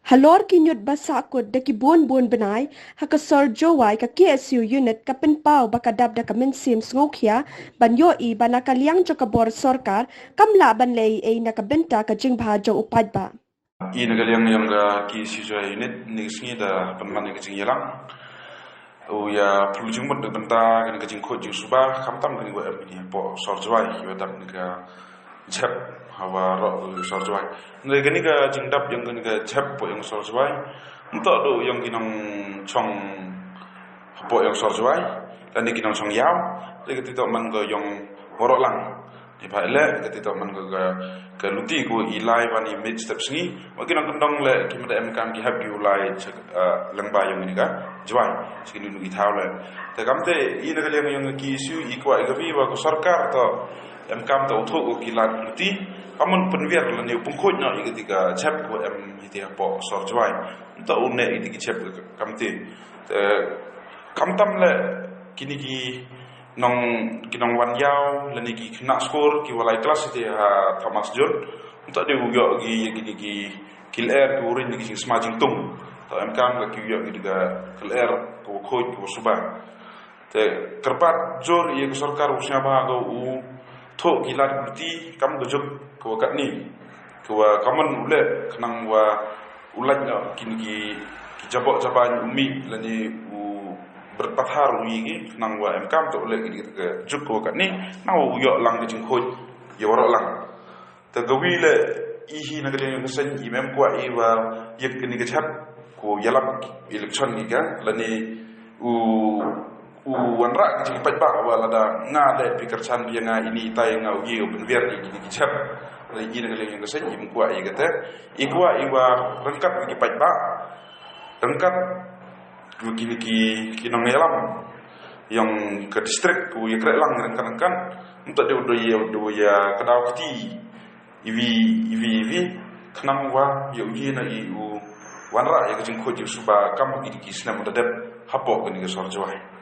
Halor kinyut basakot da kibon-bon benai haka sorjowai ka KSU unit ka penpau bakadab da ka mensim sngokya banyo I banakaliang jo ka bor sorkar kamla banlei ay nakabenta ka jingbha jo upadba. I nagaliang yang KSU unit nisngi da penman ka jing yalang o ya pulujing mod benta kan ka jing khot jing suba kamtam kan go ni po sorjowai yo dam ka jap hawa ro sorjowai ngai gani ka jingdap yang gani ka jap po yang sorjowai untuk do yang ginang chong po yang sorjowai dan ginang chong yaw le ka man go yang morok lang di le ka man go ka luti go ilai bani mid step singi makin ang kandong le kimada MKM ki hab yu lai langba yang ni ka jwai sini nu ithau le te kamte I nagaliang yang KSU ikwa igabi wa ko sarkar to MKM to utho ko kilat luti kamun penviar la ne pungkhoj na ketika chap ko hitia po sor jwai to une itiki chap kamte kamtam le kini ki nong wan yaw le ni ki kena skor ki walai kelas ite Thomas John untuk de uyo gi kini ki kil air ko rin ni ki smajing tung to MKM ka ki uyo gi ga kil air ko khoj ko suba te kerpat jor ye ko sarkar usnya ba go u tho kilat luti kam go jok ko kat ni ko kaman ule kanang wa ulanya kini ki jabok jaban umi lani u berpathar ui nang wa MKM to ule ki juk ko kat ni na u yo lang ki jing khoj yo ro lang te gawi le I hi na gele ko san I mem kwa I wa yek ni ke chat ko yalap election ni ka lani u wanra ki pat ba wala da nga le pikir chan bi nga ini tai nga ugi ben ver ni ki chat le I na gele ko san I kwa I gata I kwa I wa rengkat ki pat ba rengkat ki nang yalam yang ke distrik ku ya krek lang rengkan untuk do ya kedau keti ivi kenang wa ya ugi na I wanra ya jing khoj suba kam ki snam da dep hapo ni ke sorjwai